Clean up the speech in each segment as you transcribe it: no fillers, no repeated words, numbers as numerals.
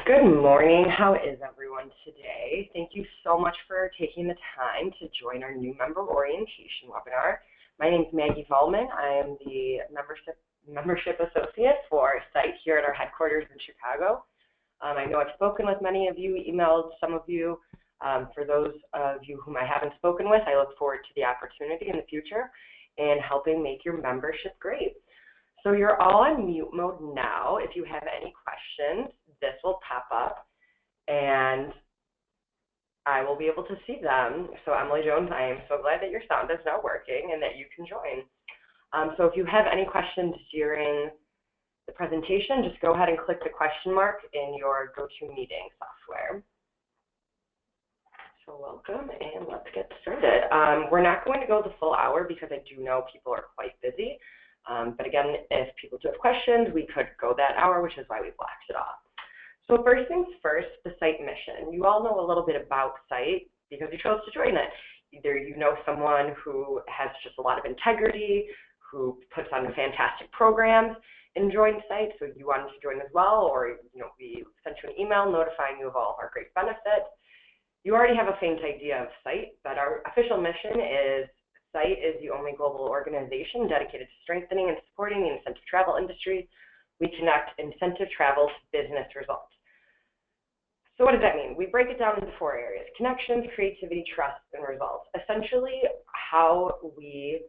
Good morning. How is everyone today? Thank you so much for taking the time to join our new member orientation webinar. My name is Maggie Volman. I am the membership associate for site here at our headquarters in Chicago. I know I've spoken with many of you, emailed some of you. For those of you whom I haven't spoken with, I look forward to the opportunity in the future and helping make your membership great. So you're all on mute mode now. If you have any questions, this will pop up and I will be able to see them. So Emily Jones, I am so glad that your sound is now working and that you can join. So if you have any questions during the presentation, just go ahead and click the question mark in your GoToMeeting software. So welcome, and let's get started. We're not going to go the full hour because I do know people are quite busy. But again, if people do have questions, we could go that hour, which is why we blocked it off. So first things first, the site mission. You all know a little bit about site because you chose to join it. Either you know someone who has just a lot of integrity, who puts on fantastic programs and joined site, so you wanted to join as well, or we sent you an email notifying you of all of our great benefits. You already have a faint idea of site, but our official mission is site is the only global organization dedicated to strengthening and supporting the incentive travel industry. We connect incentive travel to business results. So what does that mean? We break it down into 4 areas: connections, creativity, trust, and results. Essentially, how we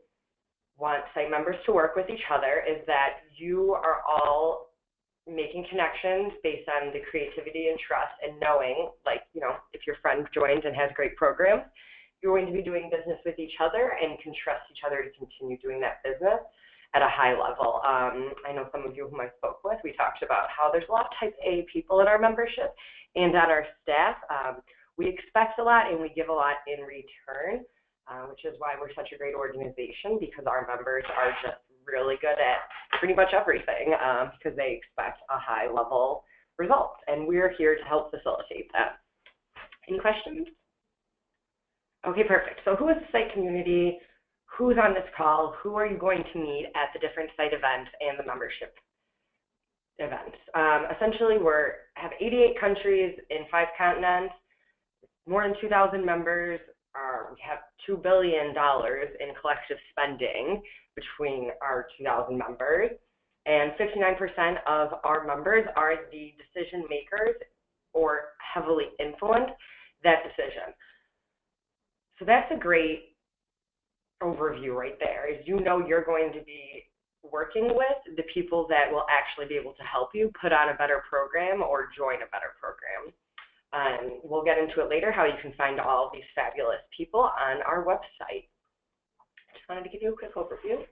want site members to work with each other is that you are all making connections based on the creativity and trust and knowing, if your friend joins and has great programs, you're going to be doing business with each other and can trust each other to continue doing that business at a high level. I know some of you whom I spoke with, we talked about how there's a lot of type A people in our membership and on our staff. We expect a lot and we give a lot in return, which is why we're such a great organization, because our members are just really good at pretty much everything because they expect a high level result, and we're here to help facilitate that. Any questions? Okay, perfect. So who is the site community? Who's on this call? Who are you going to meet at the different site events and the membership events? Essentially, we have 88 countries in 5 continents, more than 2,000 members. We have $2 billion in collective spending between our 2,000 members, and 59% of our members are the decision makers or heavily influence that decision. So that's a great overview right there, is you're going to be working with the people that will actually be able to help you put on a better program or join a better program. We'll get into it later, how you can find all of these fabulous people on our website. Just wanted to give you a quick overview.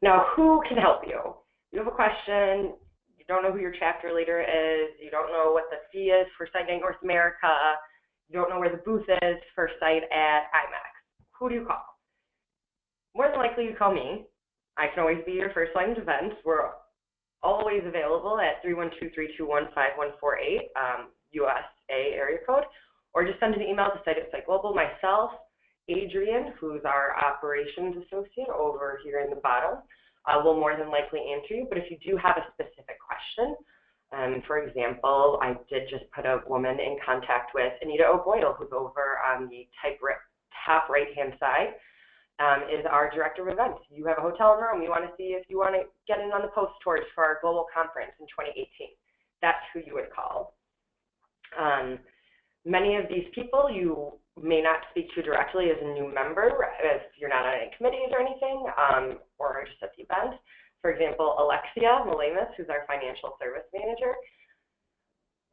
Now, who can help you? You have a question, you don't know who your chapter leader is, you don't know what the fee is for Site Night North America, you don't know where the booth is for site at IMEX. Who do you call? More than likely you call me. I can always be your first line of defense. We're always available at 312-321-5148, USA area code, or just send an email to Site at Site Global. Myself, Adrian, who's our operations associate over here in the bottom, will more than likely answer you. But if you do have a specific question, for example, I did just put a woman in contact with Anita O'Boyle, who's over on the top right-hand side, is our director of events. You have a hotel room, you want to see if you want to get in on the post tours for our global conference in 2018. That's who you would call. Many of these people you may not speak to directly as a new member if you're not on any committees or anything, or just at the event. For example, Alexia Malamus, who's our financial service manager.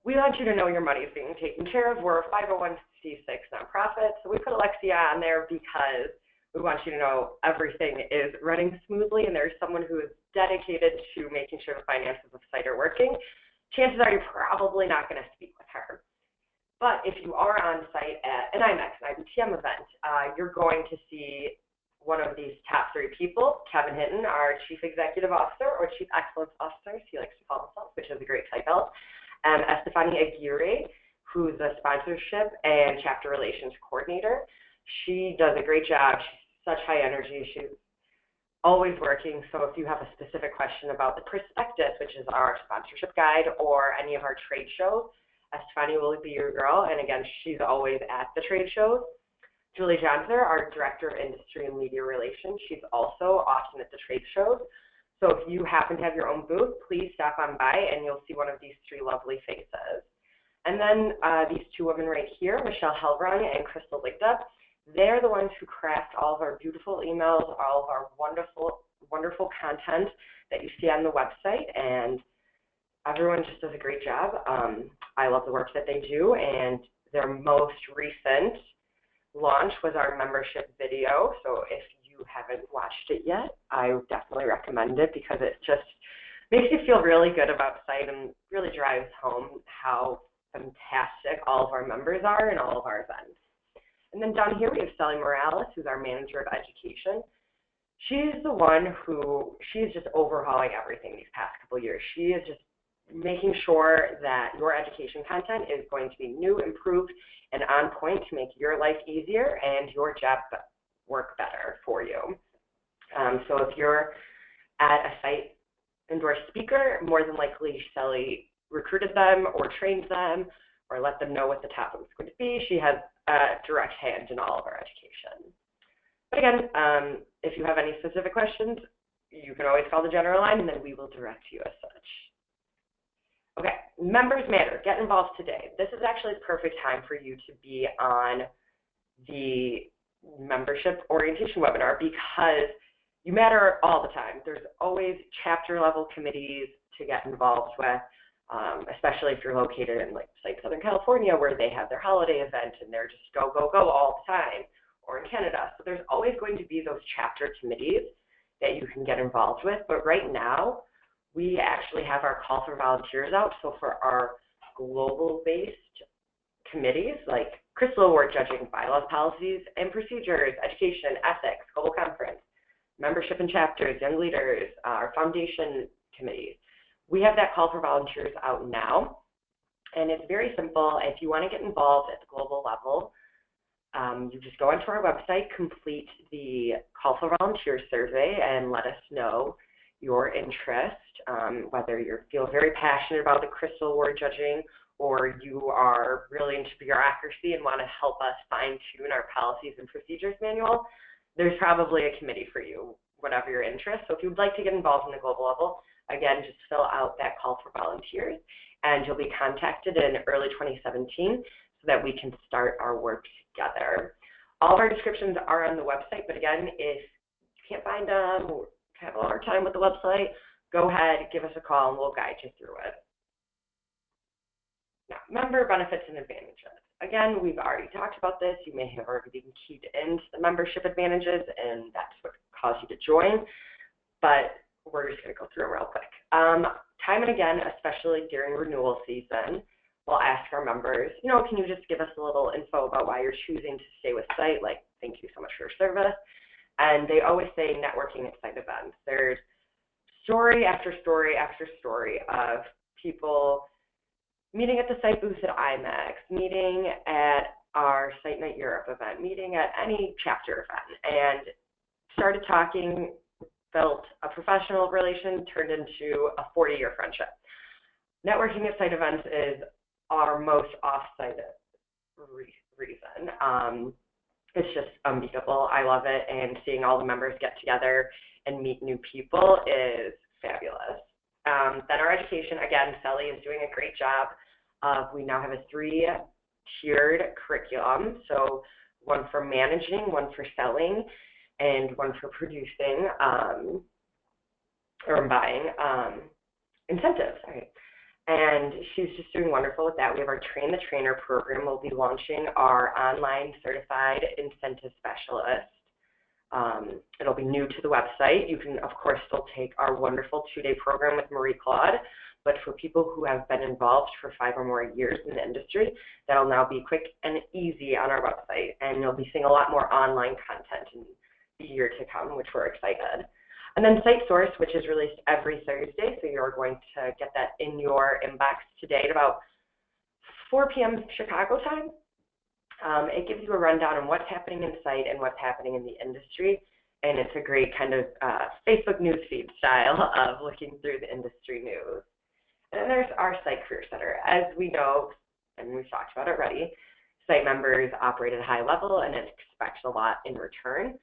We want you to know your money is being taken care of. We're a 501c6 nonprofit, so we put Alexia on there because we want you to know everything is running smoothly and there's someone who is dedicated to making sure the finances of the site are working. Chances are you're probably not going to speak with her. But if you are on site at an IMEX, an IBTM event, you're going to see one of these top 3 people: Kevin Hinton, our Chief Executive Officer, or Chief Excellence Officer, as he likes to call himself, which is a great title, and Estefania Aguirre, who's a sponsorship and chapter relations coordinator. She does a great job. She's such high energy. She's always working. So if you have a specific question about the prospectus, which is our sponsorship guide, or any of our trade shows, Estefania will be your girl, and again, she's always at the trade shows. Julie Johnson, our Director of Industry and Media Relations, she's also often at the trade shows. So if you happen to have your own booth, please stop on by and you'll see one of these three lovely faces. And then these two women right here, Michelle Helbrung and Crystal Ligda, they're the ones who craft all of our beautiful emails, all of our wonderful content that you see on the website, and everyone just does a great job. I love the work that they do, and their most recent launch was our membership video. So if you haven't watched it yet, I would definitely recommend it because it just makes you feel really good about the site and really drives home how fantastic all of our members are and all of our events. And then down here we have Sally Morales, who's our Manager of Education. She's the one who, she's just overhauling everything these past couple of years. She is just making sure that your education content is going to be new, improved, and on point to make your life easier and your job work better for you. So if you're at a site endorsed speaker, more than likely Sally recruited them or trained them or let them know what the topic is going to be. She has a direct hand in all of our education. But again, if you have any specific questions, you can always call the general line and then we will direct you as such. Okay, members matter. Get involved today. This is actually the perfect time for you to be on the membership orientation webinar because you matter all the time. There's always chapter level committees to get involved with, especially if you're located in like Southern California where they have their holiday event and they're just go, go, go all the time, or in Canada. So there's always going to be those chapter committees that you can get involved with. But right now, we actually have our call for volunteers out. So for our global-based committees like Crystal Award Judging, Bylaws, Policies, and Procedures, Education, Ethics, Global Conference, Membership and Chapters, Young Leaders, our Foundation committees, we have that call for volunteers out now. And it's very simple. If you want to get involved at the global level, you just go onto our website, complete the call for volunteer survey, and let us know your interest, whether you feel very passionate about the Crystal Award Judging or you are really into bureaucracy and want to help us fine-tune our policies and procedures manual. There's probably a committee for you, whatever your interest. So if you'd like to get involved in the global level, again, just fill out that call for volunteers and you'll be contacted in early 2017 so that we can start our work together. All of our descriptions are on the website, but again, if you can't find them or have a hard time with the website, go ahead, give us a call, and we'll guide you through it. Now, member benefits and advantages. Again, we've already talked about this. You may have already been keyed into the membership advantages, and that's what caused you to join, but we're just going to go through them real quick. Time and again, especially during renewal season, we'll ask our members, can you just give us a little info about why you're choosing to stay with site? Like, thank you so much for your service. And they always say networking at site events. There's story after story after story of people meeting at the site booth at IMEX, meeting at our Site Night Europe event, meeting at any chapter event, and started talking, built a professional relation, turned into a 40-year friendship. Networking at site events is our most off-site reason. It's just unbeatable. I love it, and seeing all the members get together and meet new people is fabulous. Then our education, again, Sally is doing a great job. We now have a 3-tiered curriculum, so one for managing, one for selling, and one for producing or buying incentives. Right? And she's just doing wonderful with that. We have our Train the Trainer program. We'll be launching our online certified incentive specialist. It'll be new to the website. You can, of course, still take our wonderful 2-day program with Marie Claude, but for people who have been involved for 5 or more years in the industry, that'll now be quick and easy on our website, and you'll be seeing a lot more online content in the year to come, which we're excited. And then Site Source, which is released every Thursday, so you're going to get that in your inbox today at about 4 p.m. Chicago time. It gives you a rundown on what's happening in site and what's happening in the industry, and it's a great kind of Facebook newsfeed style of looking through the industry news. And then there's our Site Career Center. As we know, and we've talked about it already. Site members operate at a high level and expect a lot in return.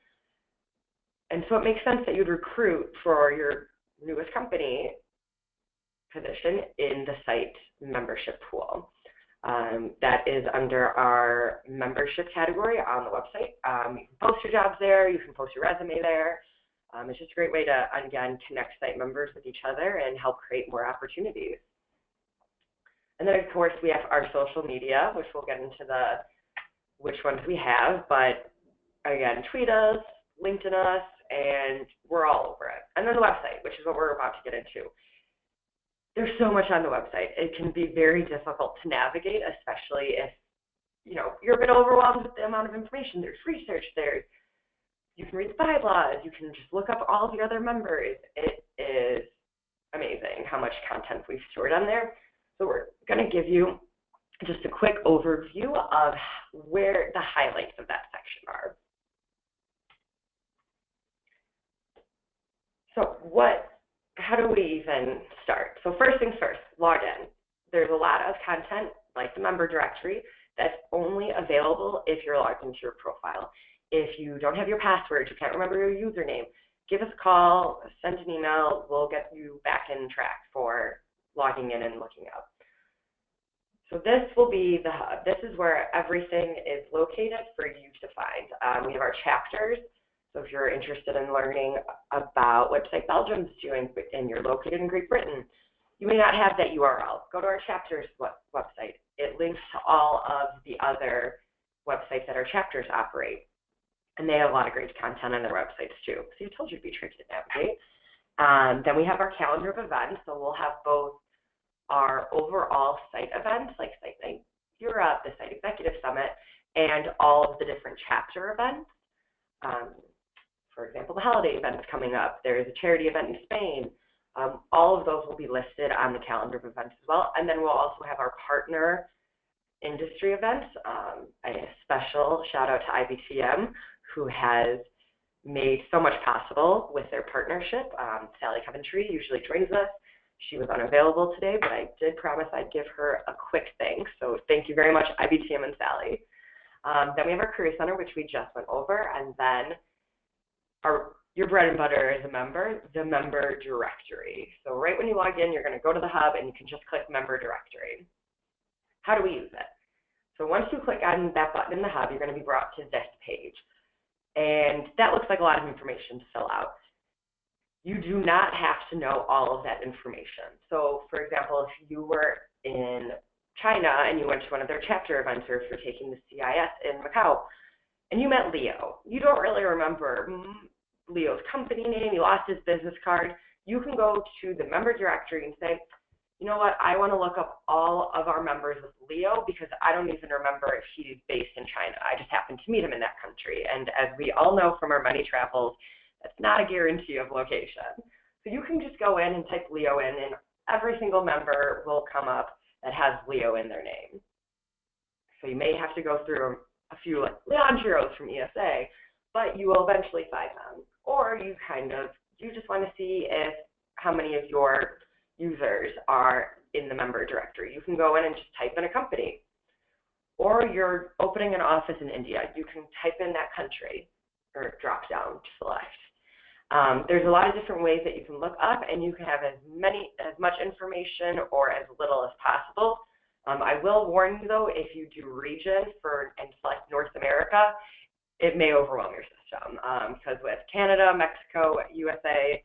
And so it makes sense that you'd recruit for your newest company position in the site membership pool. That is under our membership category on the website. You can post your jobs there, you can post your resume there. It's just a great way to, again, connect site members with each other and help create more opportunities. And then, of course, we have our social media, which we'll get into which ones we have. But, again, tweet us, LinkedIn us, and we're all over it. And then the website, which is what we're about to get into. There's so much on the website. It can be very difficult to navigate, especially if, you're a bit overwhelmed with the amount of information. There's research, you can read the bylaws, you can just look up all of your other members. It is amazing how much content we've stored on there. So we're going to give you just a quick overview of where the highlights of that section are. So how do we even start? So first things first, log in. There's a lot of content, like the member directory, that's only available if you're logged into your profile. If you don't have your password, you can't remember your username, give us a call, send an email, we'll get you back in track for logging in and looking up. So this will be the hub. This is where everything is located for you to find. We have our chapters. So if you're interested in learning about what Site Belgium's doing and you're located in Great Britain, you may not have that URL. Go to our chapters website. It links to all of the other websites that our chapters operate. And they have a lot of great content on their websites too. So you told you it'd be tricky to navigate. Then we have our calendar of events. So we'll have both our overall site events, like Site Night Europe, the Site Executive Summit, and all of the different chapter events. For example, the holiday event is coming up. There is a charity event in Spain. All of those will be listed on the calendar of events as well. And then we'll also have our partner industry events. A special shout out to IBTM, who has made so much possible with their partnership. Sally Coventry usually joins us. She was unavailable today, but I did promise I'd give her a quick thanks. So thank you very much, IBTM and Sally. Then we have our Career Center, which we just went over, and then your bread and butter as a member, the member directory. So right when you log in, you're going to go to the hub and you can just click member directory. How do we use it? So once you click on that button in the hub, you're going to be brought to this page. And that looks like a lot of information to fill out. You do not have to know all of that information. So for example, if you were in China and you went to one of their chapter events, or if you're taking the CIS in Macau and you met Leo, you don't really remember Leo's company name, you lost his business card, you can go to the member directory and say, you know what, I want to look up all of our members with Leo because I don't even remember if he's based in China. I just happened to meet him in that country. And as we all know from our many travels, that's not a guarantee of location. So you can just go in and type Leo in, and every single member will come up that has Leo in their name. So you may have to go through a few like Leandros from ESA, but you will eventually find them. Or you just want to see how many of your users are in the member directory. You can go in and just type in a company. Or you're opening an office in India, you can type in that country or drop down to select. There's a lot of different ways that you can look up, and you can have as much information or as little as possible. I will warn you though, if you do region and select North America, it may overwhelm your system because with Canada, Mexico, USA,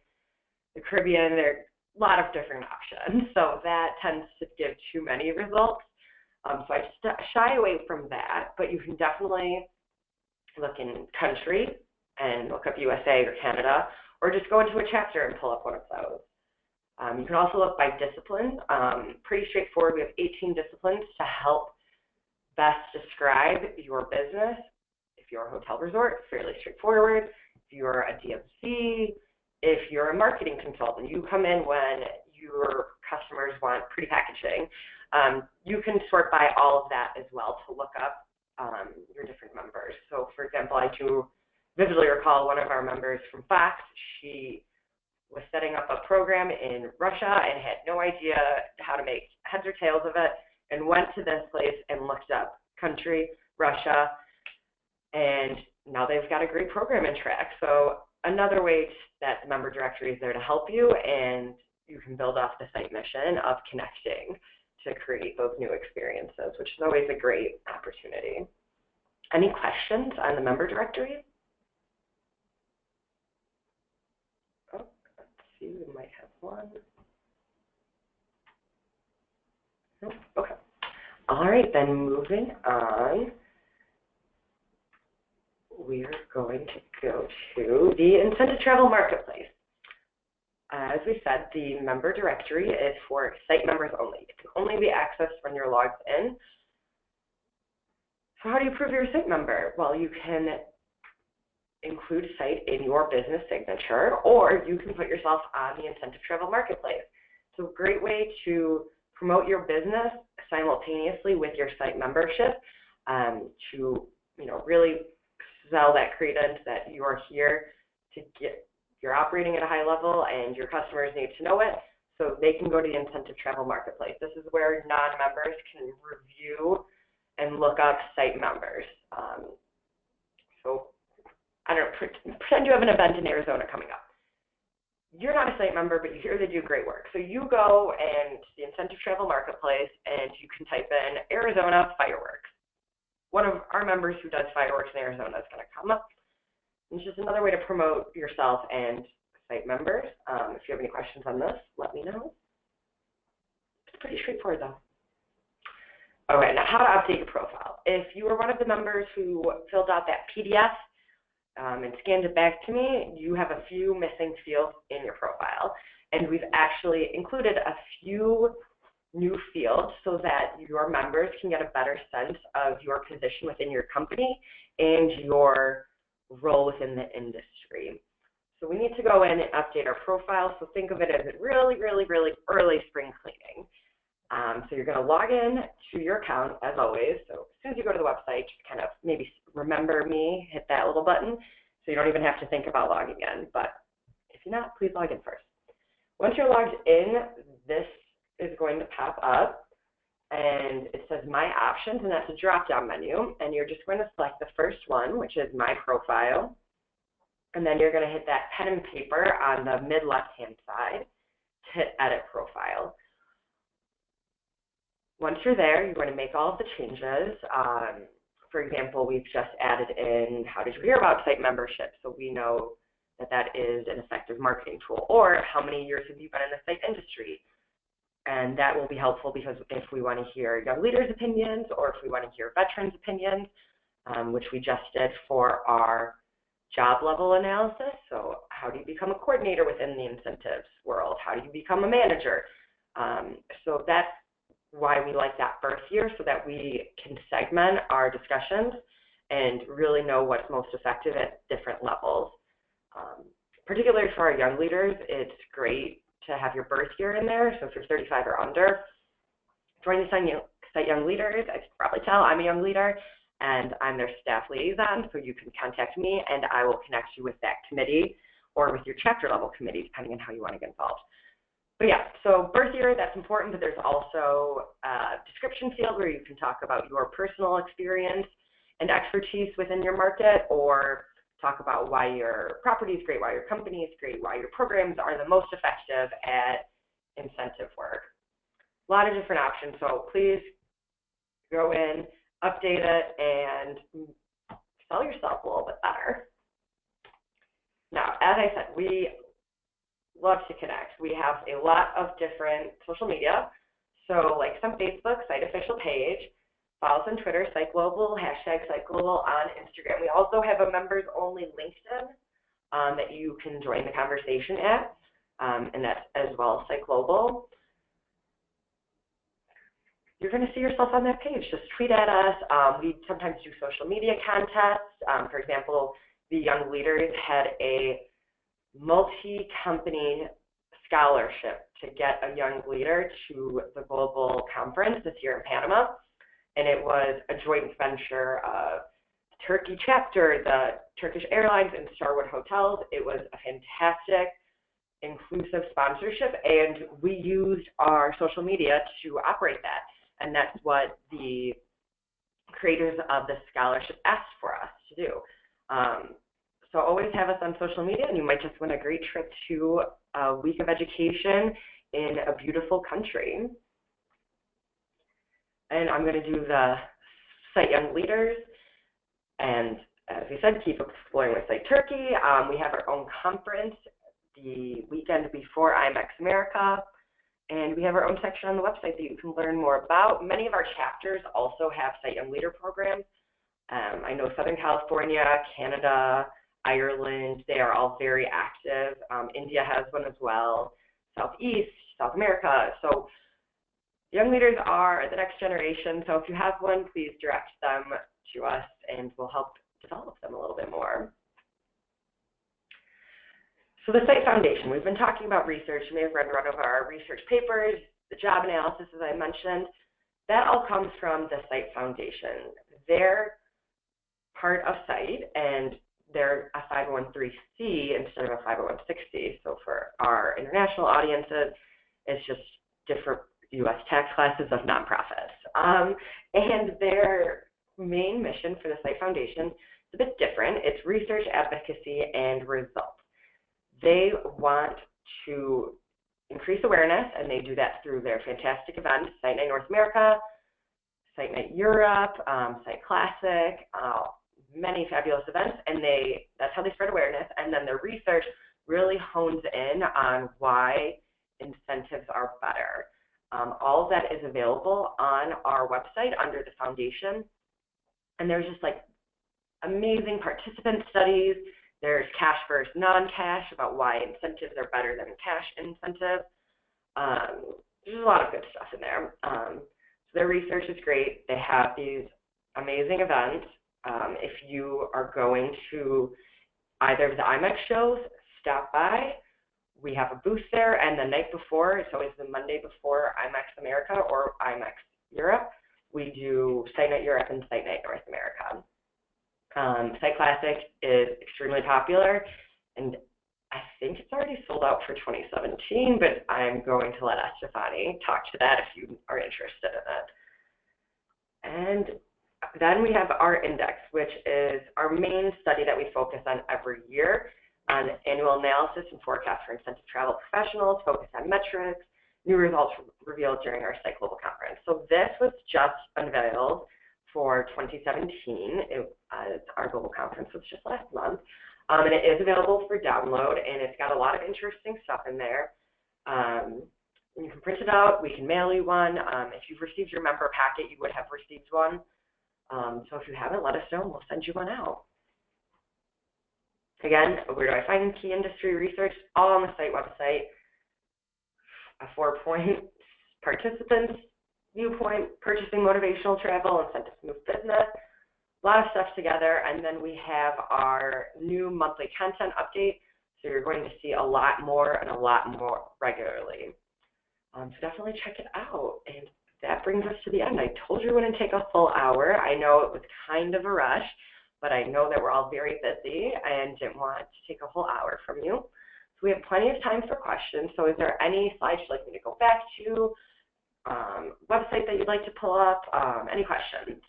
the Caribbean, there are a lot of different options. So that tends to give too many results. So I just shy away from that, but you can definitely look in country and look up USA or Canada, or just go into a chapter and pull up one of those. You can also look by discipline. Pretty straightforward. We have 18 disciplines to help best describe your business. If you're a hotel resort, fairly straightforward. If you're a DMC, if you're a marketing consultant, you come in when your customers want pretty packaging. You can sort by all of that as well to look up your different members. So for example, I do vividly recall one of our members from Fox. She was setting up a program in Russia and had no idea how to make heads or tails of it. and went to this place and looked up country, Russia, and now they've got a great program in track. So another way that the member directory is there to help you, and you can build off the site mission of connecting to create those new experiences, which is always a great opportunity. Any questions on the member directory? Oh, let's see, we might have one. Nope. Okay. All right, then moving on, we're going to go to the Incentive Travel Marketplace. As we said, the member directory is for site members only. It can only be accessed when you're logged in. So how do you prove you're a site member? Well, you can include site in your business signature, or you can put yourself on the Incentive Travel Marketplace. It's a great way to promote your business simultaneously with your site membership, to really sell that credence that you are here to you're operating at a high level and your customers need to know it, so they can go to the Incentive Travel Marketplace. This is where non-members can review and look up site members. So I don't know, pretend you have an event in Arizona coming up. You're not a site member, but you hear they do great work. So you go and the Incentive Travel Marketplace, and you can type in Arizona fireworks. One of our members who does fireworks in Arizona is going to come up. It's just another way to promote yourself and site members. If you have any questions on this, let me know. It's pretty straightforward, though. Okay, now how to update your profile. If you were one of the members who filled out that PDF and scanned it back to me, you have a few missing fields in your profile. And we've actually included a few new fields so that your members can get a better sense of your position within your company and your role within the industry. So we need to go in and update our profile. So think of it as really, really, really early spring cleaning. So you're going to log in to your account as always. So as soon as you go to the website, just kind of maybe remember me, hit that little button, so you don't even have to think about logging in. But if you're not, please log in first. Once you're logged in, this is going to pop up, and it says My Options, and that's a drop-down menu. And you're just going to select the first one, which is My Profile. And then you're going to hit that pen and paper on the mid-left-hand side to hit Edit Profile. Once you're there, you're going to make all of the changes. For example, we've just added in how did you hear about site membership, so we know that that is an effective marketing tool. Or how many years have you been in the site industry? And that will be helpful because if we want to hear young leaders' opinions, or if we want to hear veterans' opinions, which we just did for our job level analysis. So how do you become a coordinator within the incentives world? How do you become a manager? So that's why we like that birth year, so that we can segment our discussions and really know what's most effective at different levels. Particularly for our young leaders, it's great to have your birth year in there. So if you're 35 or under, join the Site Young Leaders. As you can probably tell, I'm a young leader, and I'm their staff liaison, so you can contact me, and I will connect you with that committee or with your chapter level committee, depending on how you want to get involved. But yeah, so birth year, that's important, but there's also a description field where you can talk about your personal experience and expertise within your market, or talk about why your property is great, why your company is great, why your programs are the most effective at incentive work. A lot of different options, so please go in, update it, and sell yourself a little bit better. Now, as I said, we love to connect. We have a lot of different social media. So like some Facebook, Site Official page, follow us on Twitter, Site Global, hashtag Site Global on Instagram. We also have a members only LinkedIn that you can join the conversation at, and that's as well as Site Global. You're going to see yourself on that page. Just tweet at us. We sometimes do social media contests. For example, the Young Leaders had a multi-company scholarship to get a young leader to the global conference this year in Panama. And it was a joint venture of the Turkey chapter, the Turkish Airlines, and Starwood Hotels. It was a fantastic, inclusive sponsorship, and we used our social media to operate that. and that's what the creators of the scholarship asked for us to do. So always have us on social media, and you might just win a great trip to a week of education in a beautiful country. And I'm going to do the Cite Young Leaders, and as we said, keep exploring with Cite Turkey. We have our own conference the weekend before IMEX America, and we have our own section on the website that you can learn more about. Many of our chapters also have Cite Young Leader programs. I know Southern California, Canada, Ireland, they are all very active. India has one as well, Southeast, South America. So young leaders are the next generation, so if you have one, please direct them to us and we'll help develop them a little bit more. So the Cite Foundation, we've been talking about research. You may have read one of our research papers, the job analysis, as I mentioned. That all comes from the Cite Foundation. They're part of Cite, and they're a 501(c)(3) instead of a 501(c)(6). So for our international audiences, it's just different U.S. tax classes of nonprofits. And their main mission for the Cite Foundation is a bit different. It's research, advocacy, and results. They want to increase awareness, and they do that through their fantastic events, Cite Night North America, Cite Night Europe, Cite Classic, many fabulous events, and that's how they spread awareness. And then their research really hones in on why incentives are better. All of that is available on our website under the foundation, and there's just like amazing participant studies. There's cash versus non-cash about why incentives are better than cash incentives. There's a lot of good stuff in there. So their research is great. They have these amazing events. If you are going to either of the IMEX shows, stop by. We have a booth there, and the night before, it's always the Monday before IMEX America or IMEX Europe, we do Cite Night Europe and Cite Night North America. Cite Classic is extremely popular, and I think it's already sold out for 2017, but I'm going to let Estefany talk to that if you are interested in it. And then we have our index, which is our main study that we focus on every year on annual analysis and forecast for incentive travel professionals, focus on metrics, new results revealed during our Cite Global Conference. So this was just unveiled for 2017. Our global conference was just last month, and it is available for download, and it's got a lot of interesting stuff in there. You can print it out. We can mail you one. If you've received your member packet, you would have received one. So if you haven't, let us know, and we'll send you one out. Again, where do I find key industry research? All on the Cite website. A 4-point participants viewpoint, purchasing motivational travel, incentives to move business, a lot of stuff together. And then we have our new monthly content update. So you're going to see a lot more and a lot more regularly. So definitely check it out. And that brings us to the end. I told you it wouldn't take a full hour. I know it was kind of a rush, but I know that we're all very busy and didn't want to take a whole hour from you. So we have plenty of time for questions. So is there any slides you'd like me to go back to, website that you'd like to pull up, any questions?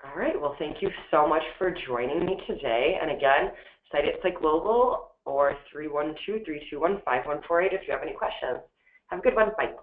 All right, well, thank you so much for joining me today. And again, Cite Global or 312-321-5148 if you have any questions. Have a good one. Bye.